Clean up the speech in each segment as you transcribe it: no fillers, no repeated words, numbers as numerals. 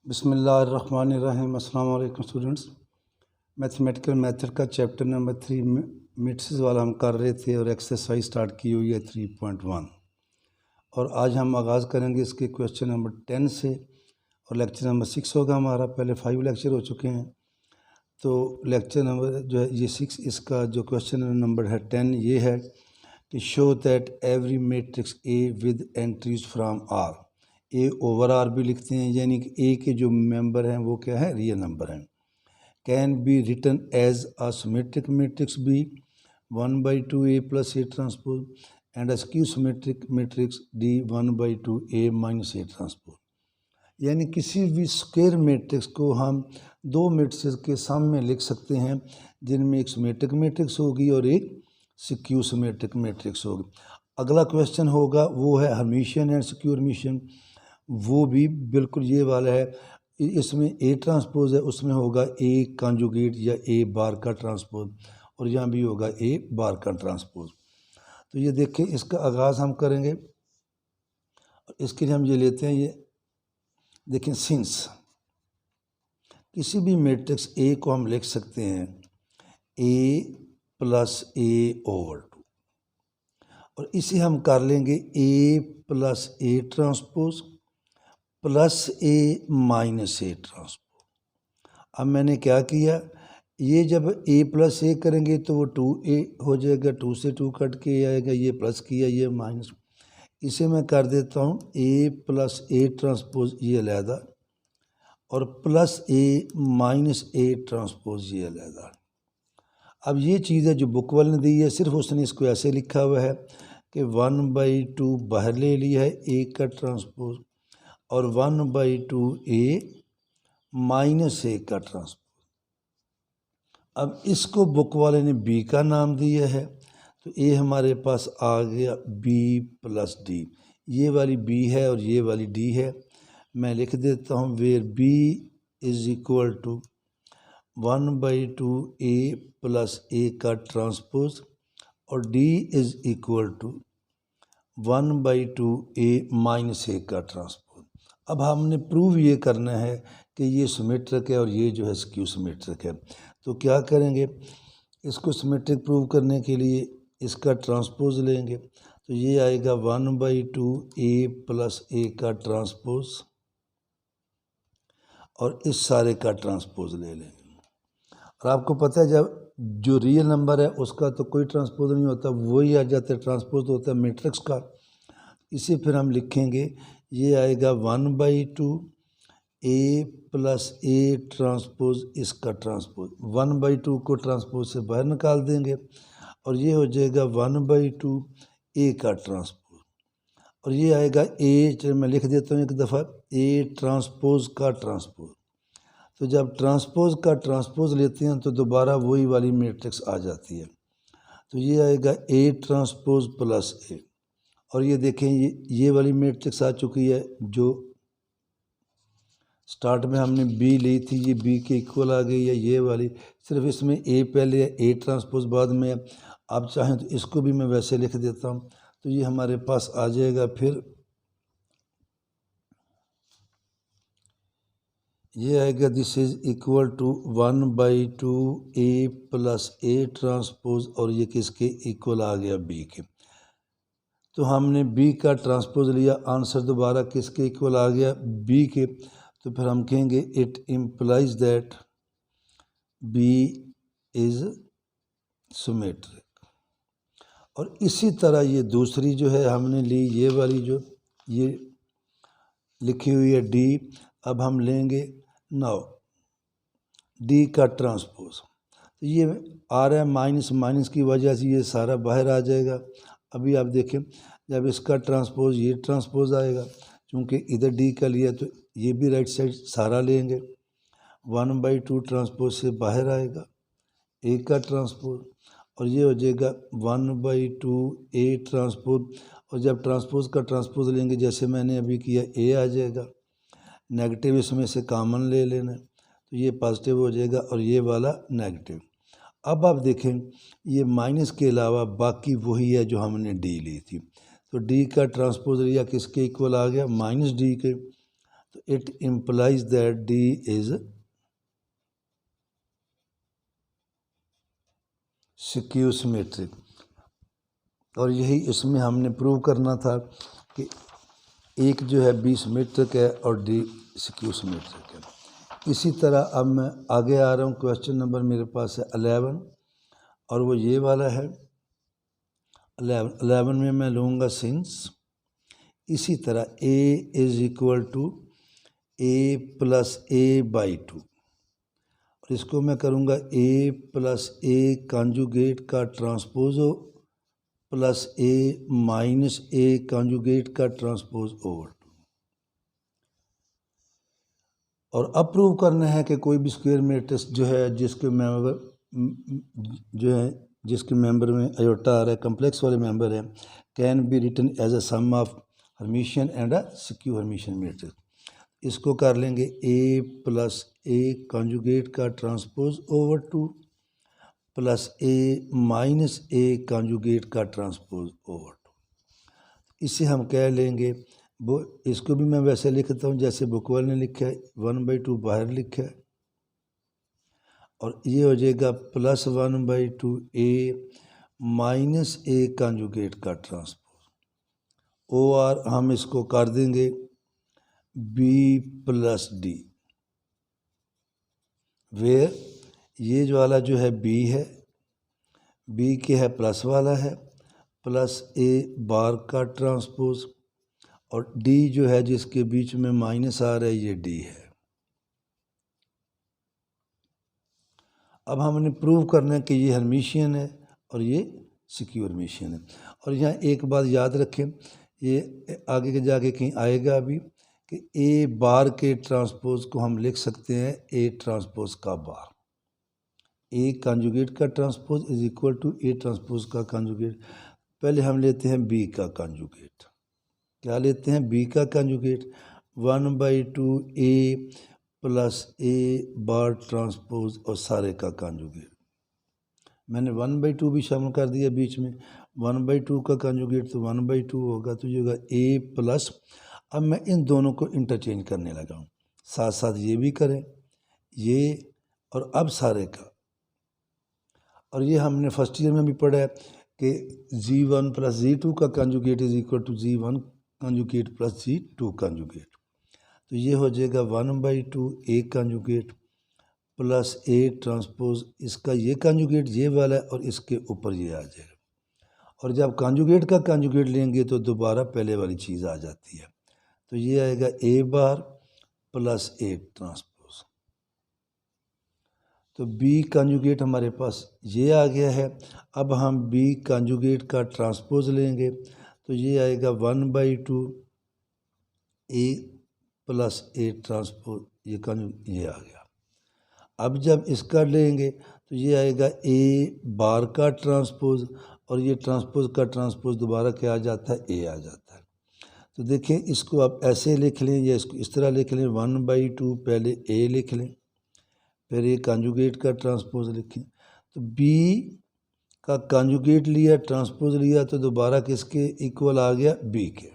बिस्मिल्लाहिर्रहमानिर्रहीम। अस्सलाम वालेकुम स्टूडेंट्स। मैथमेटिकल मेथड का चैप्टर नंबर 3 में मैट्रिसेस वाला हम कर रहे थे और एक्सरसाइज स्टार्ट की हुई है 3.1 और आज हम आगाज़ करेंगे इसके क्वेश्चन नंबर 10 से और लेक्चर नंबर 6 होगा हमारा। पहले 5 लेक्चर हो चुके हैं, तो लेक्चर नंबर जो है ये 6, इसका जो क्वेश्चन नंबर है 10 ये है कि show that every matrix A with entries from R, A over R भी लिखते हैं, यानी कि ए के जो मेंबर हैं वो क्या है, रियल नंबर हैं। Can be written as a symmetric matrix B 1/2 A plus A transpose and a skew symmetric matrix D 1/2 A minus A transpose. यानी किसी भी स्क्वायर मैट्रिक्स को हम दो मैट्रिक्स के सामने लिख सकते हैं, जिनमें एक सिमेट्रिक मैट्रिक्स होगी और एक स्क्यू सिमेट्रिक मैट्रिक्स होगी। अगला क्वेश्चन होगा वो है हर्मिशियन एंड स्क्यू हर्मिशियन, वो भी बिल्कुल ये वाला है। इसमें ए ट्रांसपोज है, उसमें होगा ए कॉन्जुगेट या ए बार का ट्रांसपोज, और यहाँ भी होगा ए बार का ट्रांसपोज। तो ये देखें, इसका आगाज़ हम करेंगे। इसके लिए हम ये लेते हैं, ये देखें, सिंस किसी भी मैट्रिक्स ए को हम लिख सकते हैं ए प्लस ए ओवर 2, और इसे हम कर लेंगे A plus A transpose plus A minus A transpose. अब मैंने क्या किया, ये जब ए प्लस ए करेंगे तो वो 2a हो जाएगा, 2 से 2 कट के आएगा, ये प्लस किया ये माइनस। इसे मैं कर देता हूँ ए प्लस ए ट्रांसपोज ये अलहदा और plus A minus A transpose ये अलहदा। अब ये चीज़ है जो बुक वाले ने दी है, सिर्फ उसने इसको ऐसे लिखा हुआ है कि 1/2 बाहर ले लिया है ए का ट्रांसपोज और 1/2 ए माइनस ए का ट्रांसपोज। अब इसको बुक वाले ने बी का नाम दिया है, तो ए हमारे पास आ गया बी प्लस डी। ये वाली बी है और ये वाली डी है। मैं लिख देता हूँ where B is equal to 1/2 A plus A का ट्रांसपोज और D is equal to 1/2 A minus A का ट्रांसपोज। अब हमने प्रूव ये करना है कि ये सिमेट्रिक है और ये जो है स्क्यू सिमेट्रिक है। तो क्या करेंगे, इसको सिमेट्रिक प्रूव करने के लिए इसका ट्रांसपोज लेंगे, तो ये आएगा 1/2 ए प्लस ए का ट्रांसपोज और इस सारे का ट्रांसपोज ले लेंगे। और आपको पता है जब जो रियल नंबर है उसका तो कोई ट्रांसपोज नहीं होता, वही आ जाता है, ट्रांसपोज होता है मैट्रिक्स का। इसे फिर हम लिखेंगे, ये आएगा 1/2 ए प्लस ए ट्रांसपोज इसका ट्रांसपोज। 1/2 को ट्रांसपोज से बाहर निकाल देंगे और ये हो जाएगा 1/2 ए का ट्रांसपोज, और ये आएगा ए, चलिए मैं लिख देता हूँ एक दफ़ा, ए ट्रांसपोज का ट्रांसपोज। तो जब ट्रांसपोज का ट्रांसपोज लेते हैं तो दोबारा वही वाली मैट्रिक्स आ जाती है। तो ये आएगा ए ट्रांसपोज प्लस ए, और ये देखें ये वाली मैट्रिक्स आ चुकी है जो स्टार्ट में हमने बी ली थी, ये बी के इक्वल आ गई है ये वाली। सिर्फ इसमें ए पहले है, ए ट्रांसपोज बाद में है। आप चाहें तो इसको भी मैं वैसे लिख देता हूँ, तो ये हमारे पास आ जाएगा। फिर ये आएगा this is equal to 1/2 A plus A transpose, और ये किसके इक्वल आ गया, बी के। तो हमने बी का ट्रांसपोज लिया, आंसर दोबारा किसके इक्वल आ गया, बी के। तो फिर हम कहेंगे it implies that B is symmetric. और इसी तरह ये दूसरी जो है हमने ली, ये वाली जो ये लिखी हुई है डी। अब हम लेंगे नाउ डी का ट्रांसपोज, तो ये आ रहा है माइनस, माइनस की वजह से ये सारा बाहर आ जाएगा। अभी आप देखें, जब इसका ट्रांसपोज ये ट्रांसपोज आएगा, क्योंकि इधर डी का लिया तो ये भी राइट साइड सारा लेंगे। 1/2 ट्रांसपोज से बाहर आएगा ए का ट्रांसपोज, और ये हो जाएगा 1/2 ए ट्रांसपोज, और जब ट्रांसपोज का ट्रांसपोज लेंगे जैसे मैंने अभी किया, ए आ जाएगा, नेगेटिव इसमें से कॉमन ले लेना, तो ये पॉजिटिव हो जाएगा और ये वाला नेगेटिव। अब आप देखें, ये माइनस के अलावा बाकी वही है जो हमने डी ली थी। तो डी का ट्रांसपोज लिया, किसके इक्वल आ गया, माइनस डी के। तो it implies that D is skew symmetric. और यही इसमें हमने प्रूव करना था कि एक जो है बी सिमेट्रिक है और डी सिक्यू सिमेट्रिक है। इसी तरह अब मैं आगे आ रहा हूँ। क्वेश्चन नंबर मेरे पास है 11 और वो ये वाला है। 11 में मैं लूँगा सिंस इसी तरह a is equal to a plus a by 2 और इसको मैं करूँगा a प्लस a कॉन्जुगेट का transpose plus a minus a conjugate का ट्रांसपोज ओवर 2। और अब प्रूव करना है कि कोई भी स्क्वायर मैट्रिक्स जो है जिसके मेंबर में आयोटा आ रहा है, कम्प्लेक्स वाले मेंबर है, can be written as a sum of Hermitian and a skew Hermitian matrix. इसको कर लेंगे a प्लस a कॉन्जुगेट का transpose over 2 plus a minus a conjugate का ट्रांसपोज ओवर 2। इसे हम कह लेंगे वो, इसको भी मैं वैसे लिखता हूँ जैसे बुक वाले ने लिखा है, 1/2 बाहर लिखा है और ये हो जाएगा plus 1/2 a minus a conjugate का ट्रांसपोज ओ आर हम इसको कर देंगे b प्लस डी, वेयर ये जो वाला जो है b है, b के है प्लस वाला है, प्लस a बार का ट्रांसपोज और d जो है जिसके बीच में माइनस आ रहा है ये d है। अब हमने प्रूव करना है कि ये हर्मिशियन है और ये सिक्यू हर्मिशियन है। और यहाँ एक बात याद रखें, ये आगे के जाके कहीं आएगा अभी कि a बार के ट्रांसपोज को हम लिख सकते हैं a ट्रांसपोज का बार, a कॉन्जुगेट का transpose is equal to a transpose का कॉन्जुगेट। पहले हम लेते हैं b का कॉन्जुगेट। क्या लेते हैं? b का conjugate 1/2 a plus a bar transpose और सारे का कॉन्जुगेट। मैंने 1/2 भी शामिल कर दिया बीच में, 1/2 का कॉन्जुगेट तो 1/2 होगा, तो ये होगा a प्लस। अब मैं इन दोनों को इंटरचेंज करने लगा हूँ, साथ साथ ये भी करें ये और अब सारे का। और ये हमने फर्स्ट ईयर में भी पढ़ा है कि g1 प्लस g2 का conjugate is equal to g1 conjugate plus g2 conjugate. तो ये हो जाएगा 1/2 a conjugate plus a transpose, इसका ये कॉन्जुगेट ये वाला है और इसके ऊपर ये आ जाएगा। और जब कॉन्जुगेट का कॉन्जुगेट लेंगे तो दोबारा पहले वाली चीज़ आ जाती है, तो ये आएगा a bar plus a transpose. तो b कॉन्जुगेट हमारे पास ये आ गया है। अब हम b कॉन्जुगेट का ट्रांसपोज लेंगे तो ये आएगा 1/2 a प्लस a ट्रांसपोज, ये आ गया। अब जब इसका लेंगे तो ये आएगा a बार का ट्रांसपोज और ये ट्रांसपोज का ट्रांसपोज दोबारा क्या आ जाता है? a आ जाता है। तो देखें इसको आप ऐसे लिख लें या इसको इस तरह लिख लें, 1/2 पहले a लिख लें फिर a कॉन्जुगेट का ट्रांसपोज लिखें। तो b का कॉन्जुगेट लिया, ट्रांसपोज लिया, तो दोबारा किसके इक्वल आ गया? b के।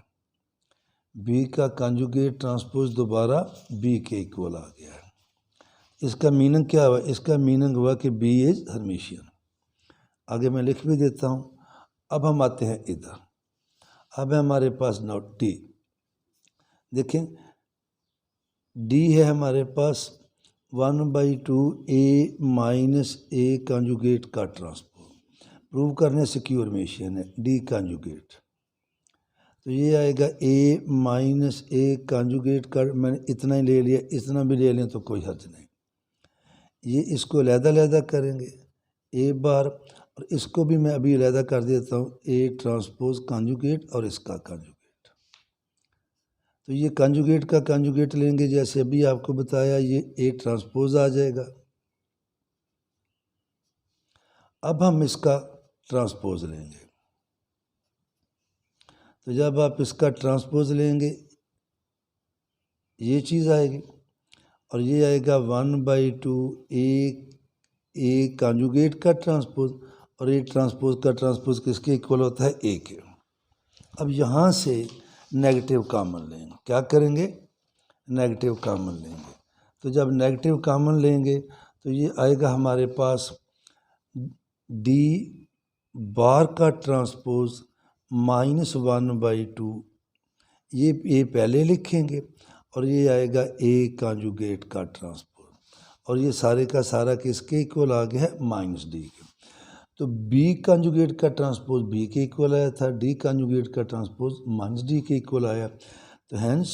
b का कॉन्जुगेट ट्रांसपोज दोबारा b के इक्वल आ गया है। इसका मीनिंग क्या हुआ? इसका मीनिंग हुआ कि b इज हर्मिशियन। आगे मैं लिख भी देता हूँ। अब हम आते हैं इधर, अब है हमारे पास नाउ d। देखें d है हमारे पास 1/2 a माइनस a कॉन्जुगेट का ट्रांसपोज। प्रूव करने सिक्यू हर्मिशियन है d कॉन्जुगेट, तो ये आएगा a माइनस a कॉन्जुगेट का, मैंने इतना ही ले लिया, इतना भी ले लें तो कोई हर्ज नहीं। ये इसको अलग-अलग करेंगे a बार, और इसको भी मैं अभी अलग कर देता हूँ a ट्रांसपोज कॉन्जुगेट और इसका कॉन्जुगेट। तो ये कॉन्जुगेट का कॉन्जुगेट लेंगे जैसे अभी आपको बताया, ये a ट्रांसपोज आ जाएगा। अब हम इसका ट्रांसपोज लेंगे, तो जब आप इसका ट्रांसपोज लेंगे ये चीज़ आएगी और ये आएगा 1/2 a कॉन्जुगेट का ट्रांसपोज और a ट्रांसपोज का ट्रांसपोज किसके इक्वल होता है? a के। अब यहाँ से नेगेटिव कॉमन लेंगे, क्या करेंगे? नेगेटिव कॉमन लेंगे। तो जब नेगेटिव कॉमन लेंगे तो ये आएगा हमारे पास डी बार का ट्रांसपोज -1/2, ये पहले लिखेंगे और ये आएगा ए कॉन्जुगेट का ट्रांसपोज, और ये सारे का सारा किसके इक्वल आ गया है, -d के। तो बी कॉन्जुगेट का ट्रांसपोज बी के इक्वल आया था, डी कॉन्जुगेट का ट्रांसपोज -d के इक्वल आया। तो hence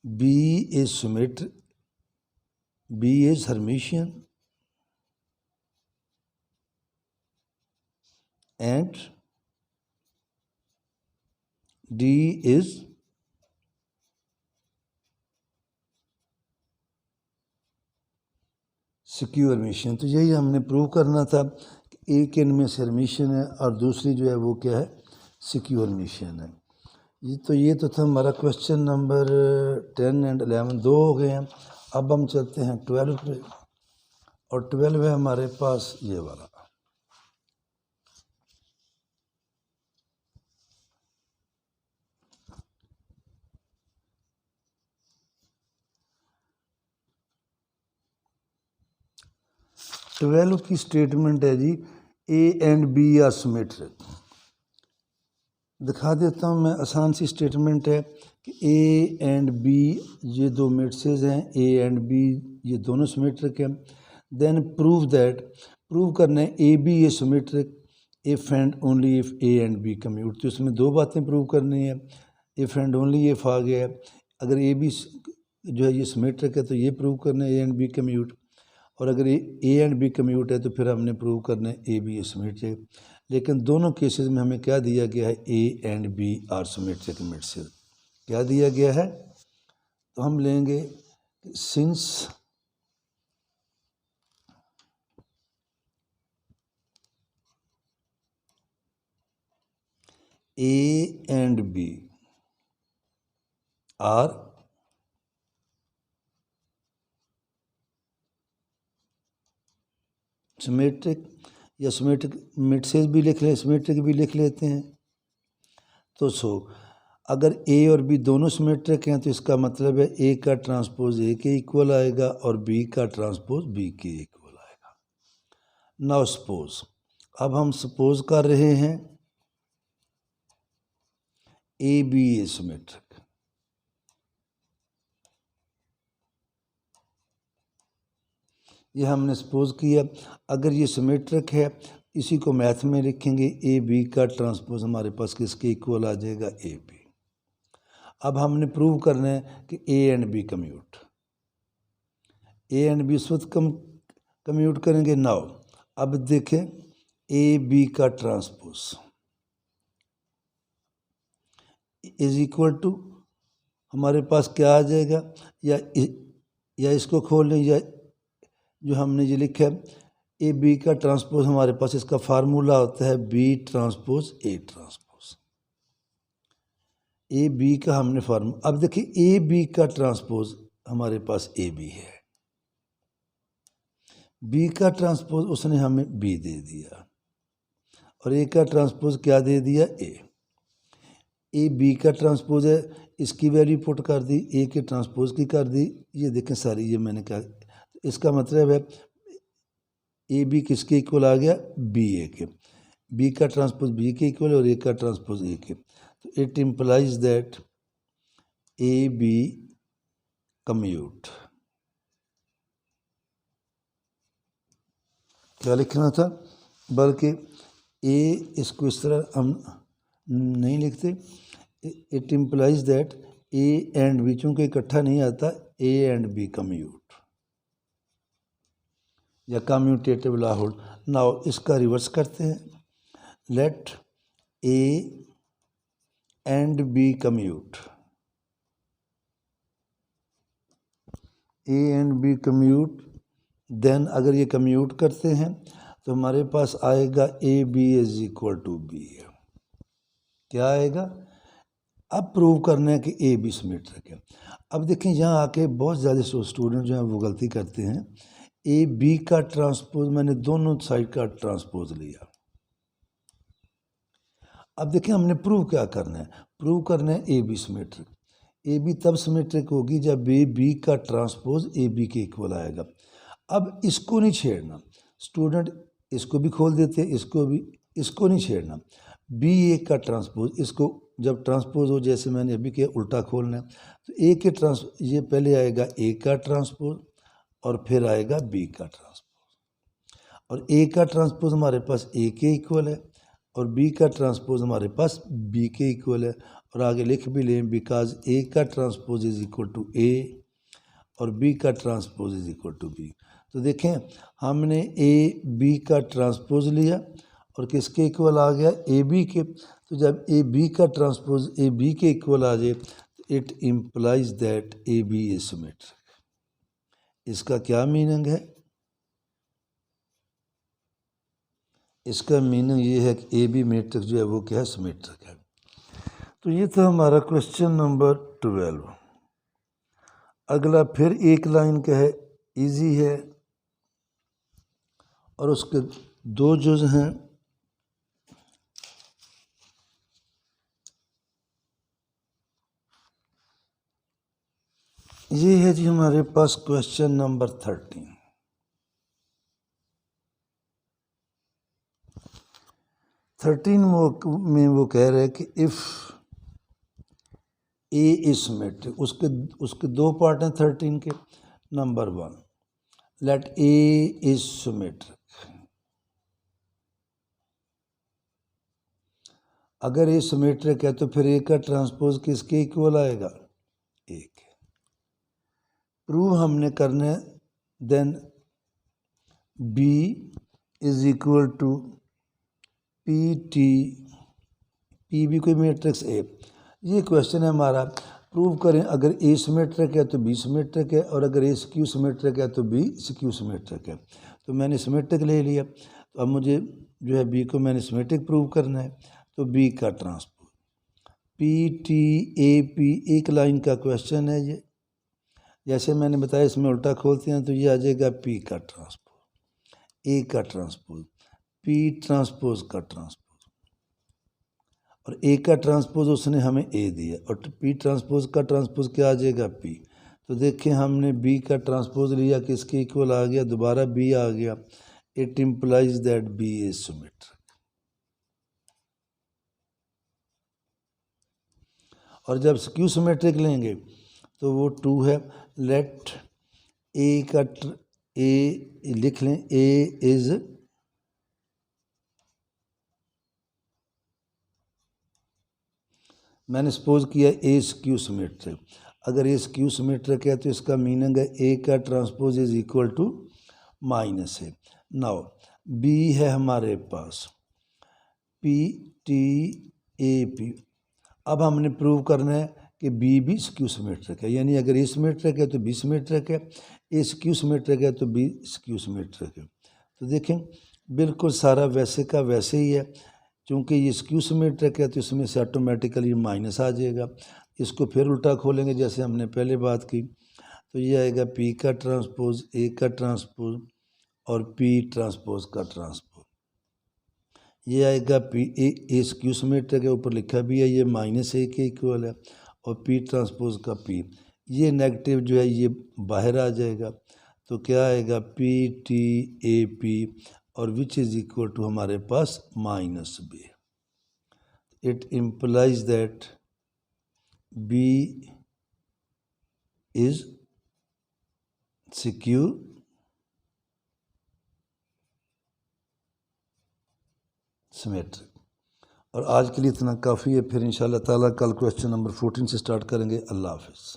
B is symmetric, B is Hermitian and D is skew Hermitian. तो यही हमने प्रूव करना था कि एक इनमें से हर्मिशियन है और दूसरी जो है वो क्या है, सिक्योर हर्मिशियन है। ये तो था हमारा क्वेश्चन नंबर 10 एंड 11, 2 हो गए हैं। अब हम चलते हैं 12 पे, और 12 है हमारे पास ये वाला। ट्वेल्व की स्टेटमेंट है जी, A and B are symmetric. दिखा देता हूँ मैं, आसान सी स्टेटमेंट है कि ए एंड बी ये दो मेट्रिसेस हैं, ए एंड बी ये दोनों सिमेट्रिक हैं। देन प्रूव दैट, प्रूव करना है A B A symmetric if and only if A and B commute. तो इसमें दो बातें प्रूव करनी है, इफ़ एंड ओनली इफ़ आ गया है। अगर ए बी जो है ये सिमेट्रिक है तो ये प्रूव करना है ए एंड बी कम्यूट, और अगर ए एंड बी कम्यूट है तो फिर हमने प्रूव करना है ए बी सिमेट्रिक। लेकिन दोनों केसेस में हमें क्या दिया गया है, A and B are symmetric matrices क्या दिया गया है। तो हम लेंगे since A and B are symmetric, या सिमेट्रिक मेट्रिसेस भी लिख लें, सिमेट्रिक भी लिख लेते हैं। तो अगर ए और बी दोनों सिमेट्रिक हैं तो इसका मतलब है ए का ट्रांसपोज ए के इक्वल आएगा और बी का ट्रांसपोज बी के इक्वल आएगा। नाउ सपोज, अब हम सपोज कर रहे हैं ए बी ए सिमेट्रिक। ये हमने सपोज किया, अगर ये सिमेट्रिक है इसी को मैथ में लिखेंगे, ए बी का ट्रांसपोज हमारे पास किसके इक्वल आ जाएगा, ए बी। अब हमने प्रूव करना है कि A and B commute, A and B इस वक्त कम्यूट करेंगे। नाउ अब देखें ए बी का ट्रांसपोज इज इक्वल टू हमारे पास क्या आ जाएगा, या इसको खोल लें, या जो हमने ये लिखा है ए बी का ट्रांसपोज, हमारे पास इसका फार्मूला होता है B transpose A transpose. A B का हमने फार्मूला, अब देखिए ए बी का ट्रांसपोज हमारे पास ए बी है, बी का ट्रांसपोज उसने हमें बी दे दिया, और ए का ट्रांसपोज क्या दे दिया, ए बी का ट्रांसपोज है, इसकी वैल्यू पुट कर दी, ए के ट्रांसपोज की कर दी। ये देखें सारी ये मैंने क्या, इसका मतलब है ए बी किसके इक्वल आ गया, बी ए के, बी का ट्रांसपोज बी के इक्वल और ए का ट्रांसपोज ए के। तो it implies that A B commute. क्या लिखना था, बल्कि ए इसको इस तरह हम नहीं लिखते, it implies that A and B, चूँकि इकट्ठा नहीं आता, ए एंड बी कम्यूट या कम्यूटेटिव लॉ होल्ड। नाउ इसका रिवर्स करते हैं, let A and B commute, A and B commute. Then अगर ये कम्यूट करते हैं तो हमारे पास आएगा A B is equal to B. क्या आएगा, अब प्रूव करना है कि ए बी सिमेट्रिक है। अब देखें यहाँ आके बहुत ज़्यादा स्टूडेंट जो हैं वो गलती करते हैं, ए बी का ट्रांसपोज, मैंने दोनों साइड का ट्रांसपोज लिया। अब देखें हमने प्रूव क्या करना है, प्रूव करना है A B symmetric. A B तब सिमेट्रिक होगी जब ए बी का ट्रांसपोज ए बी के इक्वल आएगा। अब इसको नहीं छेड़ना स्टूडेंट, इसको भी खोल देते, इसको नहीं छेड़ना। बी ए का ट्रांसपोज, इसको जब ट्रांसपोज हो, जैसे मैंने अभी किया, उल्टा खोलना है, तो ए के ये पहले आएगा ए का ट्रांसपोज और फिर आएगा बी का ट्रांसपोज, और ए का ट्रांसपोज हमारे पास ए के इक्वल है और बी का ट्रांसपोज हमारे पास बी के इक्वल है। और आगे लिख भी लें, बिकॉज ए का transpose is equal to A और बी का transpose is equal to B. तो देखें, हमने ए बी का ट्रांसपोज लिया और किसके इक्वल आ गया, ए बी के। तो जब ए बी का ट्रांसपोज ए बी के इक्वल आ जाए तो it implies that A B is symmetric. इसका क्या मीनिंग है? इसका मीनिंग ये है कि ए बी मैट्रिक्स जो है वो क्या है, सिमेट्रिक है। तो ये था हमारा क्वेश्चन नंबर 12। अगला फिर एक लाइन का है, इजी है और उसके दो जुज हैं। ये है जी हमारे पास क्वेश्चन नंबर 13। में वो कह रहे हैं कि इफ़ ए इज सिमेट्रिक, उसके दो पार्ट हैं 13 के। Number 1, let A is symmetric. अगर ए सिमेट्रिक है तो फिर ए का ट्रांसपोज किसके इक्वल आएगा, ए के। प्रूव हमने करना है, then B is equal to P T, P भी कोई मैट्रिक्स ए। ये क्वेश्चन है हमारा, प्रूव करें अगर ए सिमेट्रिक है तो बी सिमेट्रिक है और अगर ए स्क्यू सिमेट्रिक है तो बी स्क्यू सिमेट्रिक है। तो मैंने सिमेट्रिक ले लिया, तो अब मुझे जो है बी को मैंने सिमेट्रिक प्रूव करना है। तो बी का transpose P T A P, एक लाइन का क्वेश्चन है ये। जैसे मैंने बताया इसमें उल्टा खोलते हैं तो ये आ जाएगा पी का ट्रांसपोज ए का ट्रांसपोज पी ट्रांसपोज का ट्रांसपोज, और ए का ट्रांसपोज उसने हमें ए दिया और पी ट्रांसपोज का ट्रांसपोज क्या आ जाएगा, पी। तो देखें हमने बी का ट्रांसपोज लिया, किसके इक्वल आ गया, दोबारा बी आ गया। It implies that B is symmetric. और जब स्क्यू सिमेट्रिक लेंगे तो वो 2 है। लेट ए का ए लिख लें, ए इज मैंने सपोज किया ए स्क्यू सिमेट्रिक। अगर ए स्क्यू सिमेट्रिक है तो इसका मीनिंग है ए का transpose is equal to minus है। नाउ बी है हमारे पास पी टी ए पी। अब हमने प्रूव करना है कि बी भी स्क्यू सिमेट्रिक है, यानी अगर ए सिमेट्रिक है तो बी सिमेट्रिक है, ए स्क्यू सिमेट्रिक है तो बी स्क्यू सिमेट्रिक है। तो देखें बिल्कुल सारा वैसे का वैसे ही है, क्योंकि ये स्क्यू सिमेट्रिक है तो इसमें से ऑटोमेटिकली माइनस आ जाएगा। इसको फिर उल्टा खोलेंगे जैसे हमने पहले बात की, तो ये आएगा पी का ट्रांसपोज ए का ट्रांसपोज और पी ट्रांसपोज का ट्रांसपोज। ये आएगा पी ए स्क्यू सिमेट्रिक है, ऊपर लिखा भी है, ये माइनस ए के इक्वल है, और पी ट्रांसपोज का पी, ये नेगेटिव जो है ये बाहर आ जाएगा। तो क्या आएगा, पी टी ए पी और विच इज इक्वल टू हमारे पास minus B. It implies that B is skew symmetric. और आज के लिए इतना काफ़ी है, फिर इंशाल्लाह ताला कल क्वेश्चन नंबर 14 से स्टार्ट करेंगे। अल्लाह हाफिज़।